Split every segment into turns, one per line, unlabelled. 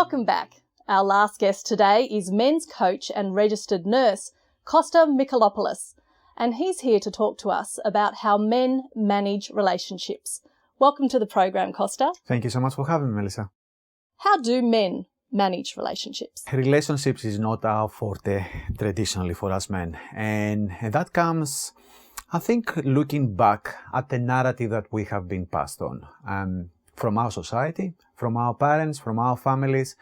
Welcome back. Our last guest today is men's coach and registered nurse, Kosta Michalopoulos, and he's here to talk to us about how men manage relationships. Welcome to the program, Kosta.
Thank you so much for having me, Melissa.
How do men manage relationships?
Relationships is not our forte traditionally for us men. And that comes, I think, looking back at the narrative that we have been passed on from our society, from our parents, from our families,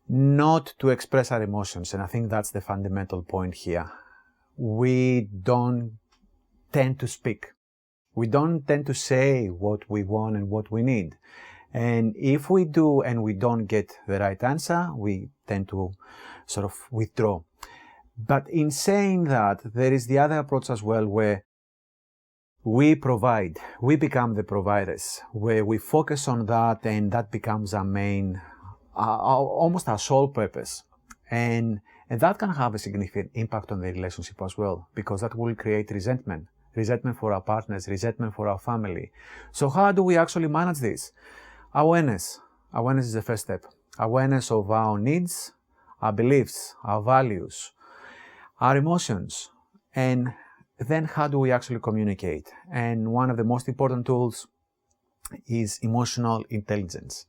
not to express our emotions. And I think that's the fundamental point here. We don't tend to speak. We don't tend to say what we want and what we need. And if we do and we don't get the right answer, we tend to sort of withdraw. But in saying that, there is the other approach as well where we provide, we become the providers, where we focus on that and that becomes our main, almost our sole purpose. And that can have a significant impact on the relationship as well, because that will create resentment for our partners, resentment for our family. So how do we actually manage this? Awareness. Awareness is the first step. Awareness of our needs, our beliefs, our values, our emotions, and then how do we actually communicate? And one of the most important tools is emotional intelligence.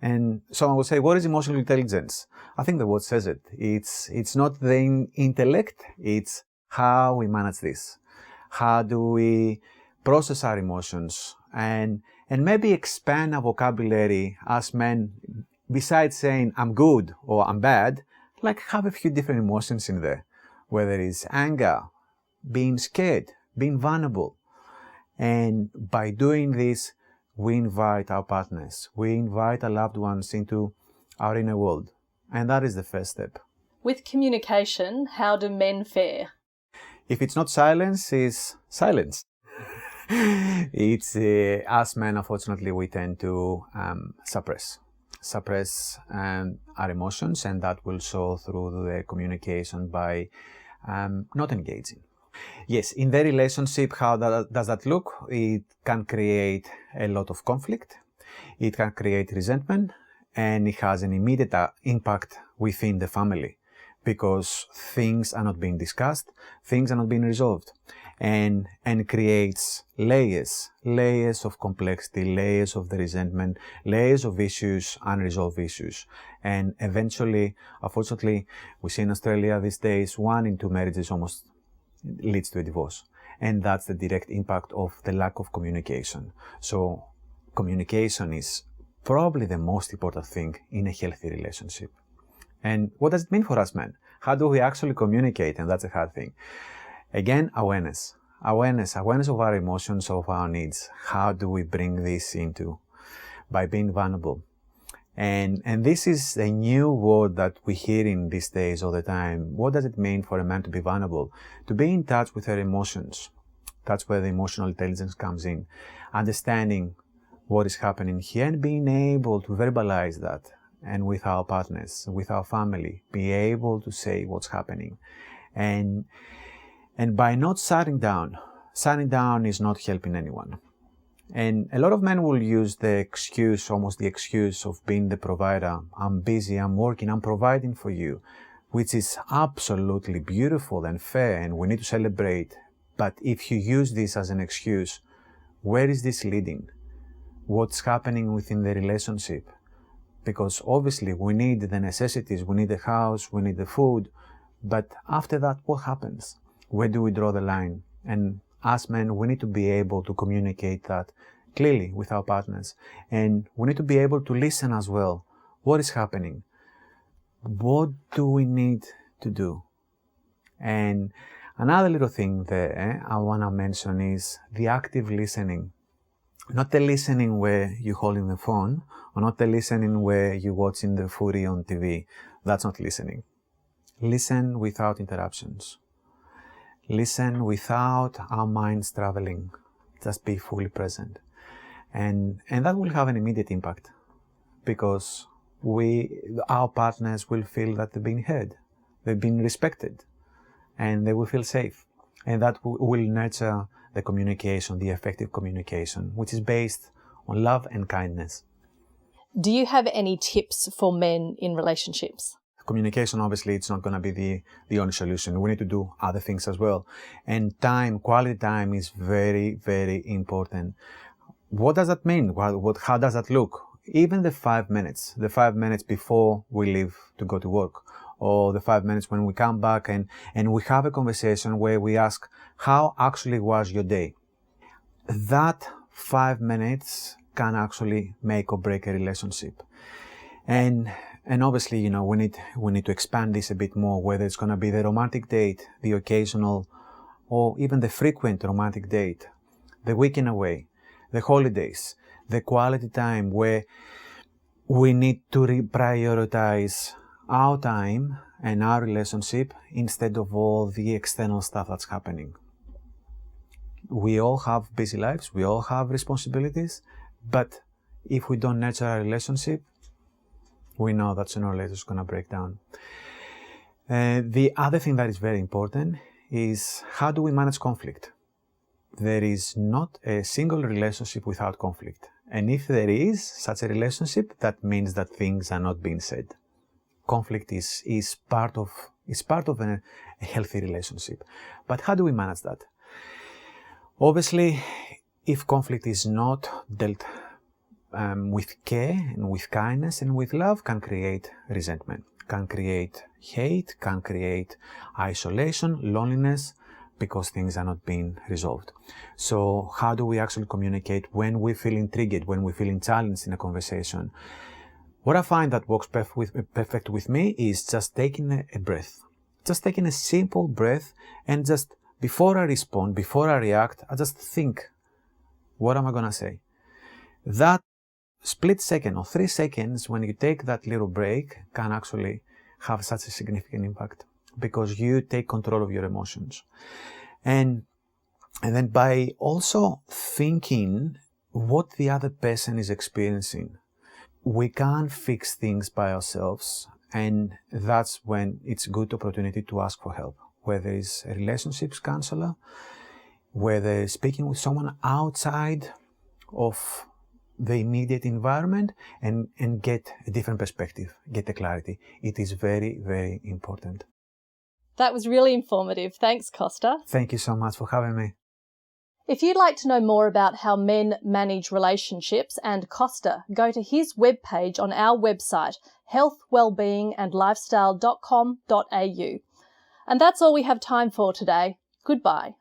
And someone will say, what is emotional intelligence? I think the word says it. It's not the intellect, it's how we manage this. How do we process our emotions and maybe expand our vocabulary as men, besides saying I'm good or I'm bad, like have a few different emotions in there, whether it's anger, being scared, being vulnerable. And by doing this, we invite our partners, we invite our loved ones into our inner world. And that is the first step.
With communication, how do men fare?
If it's not silence, it's silence. It's us men, unfortunately, we tend to suppress our emotions, and that will show through the communication by not engaging. Yes, in the relationship, how does that look? It can create a lot of conflict. It can create resentment, and it has an immediate impact within the family because things are not being discussed, things are not being resolved, and creates layers of complexity, layers of the resentment, layers of issues, unresolved issues. And eventually, unfortunately, we see in Australia these days, 1 in 2 marriages almost leads to a divorce. And that's the direct impact of the lack of communication. So communication is probably the most important thing in a healthy relationship. And what does it mean for us men? How do we actually communicate? And that's a hard thing. Again, awareness of our emotions, of our needs. How do we bring this into? By being vulnerable. And this is a new word that we hear in these days all the time. What does it mean for a man to be vulnerable? To be in touch with their emotions. That's where the emotional intelligence comes in. Understanding what is happening here and being able to verbalize that. And with our partners, with our family, be able to say what's happening. And by not shutting down is not helping anyone. And a lot of men will use the excuse, almost the excuse of being the provider. I'm busy, I'm working, I'm providing for you, which is absolutely beautiful and fair, and we need to celebrate. But if you use this as an excuse, where is this leading? What's happening within the relationship? Because obviously we need the necessities, we need the house, we need the food. But after that, what happens? Where do we draw the line? And as men, we need to be able to communicate that clearly with our partners. And we need to be able to listen as well. What is happening? What do we need to do? And another little thing there I want to mention is the active listening. Not the listening where you're holding the phone, or not the listening where you're watching the footy on TV. That's not listening. Listen without interruptions. Listen without our minds traveling. Just be fully present. And that will have an immediate impact because our partners will feel that they've been heard, they've been respected, and they will feel safe. And that will nurture the communication, the effective communication, which is based on love and kindness.
Do you have any tips for men in relationships?
Communication, obviously, it's not going to be the only solution. We need to do other things as well. And time, quality time is very, very important. What does that mean? How does that look? Even the 5 minutes before we leave to go to work, or the 5 minutes when we come back and we have a conversation where we ask, how actually was your day? That 5 minutes can actually make or break a relationship. And obviously, you know, we need to expand this a bit more, whether it's going to be the romantic date, the occasional, or even the frequent romantic date, the weekend away, the holidays, the quality time where we need to prioritize our time and our relationship instead of all the external stuff that's happening. We all have busy lives, we all have responsibilities, but if we don't nurture our relationship, we know that sooner or later it's going to break down. The other thing that is very important is, how do we manage conflict? There is not a single relationship without conflict. And if there is such a relationship, that means that things are not being said. Conflict is part of a healthy relationship. But how do we manage that? Obviously, if conflict is not dealt with care and with kindness and with love, can create resentment, can create hate, can create isolation, loneliness, because things are not being resolved. So how do we actually communicate when we feel intrigued, when we feel challenged in a conversation? What I find that works perfect with me is just taking a breath. Just taking a simple breath, and just before I respond, before I react, I just think, what am I going to say? That split second or 3 seconds, when you take that little break, can actually have such a significant impact, because you take control of your emotions. And then by also thinking what the other person is experiencing, we can't fix things by ourselves, and that's when it's a good opportunity to ask for help, whether it's a relationships counselor, whether speaking with someone outside of the immediate environment, and get a different perspective, get the clarity. It is very, very important.
That was really informative. Thanks, Kosta.
Thank you so much for having me.
If you'd like to know more about how men manage relationships and Kosta, go to his webpage on our website, healthwellbeingandlifestyle.com.au. And that's all we have time for today. Goodbye.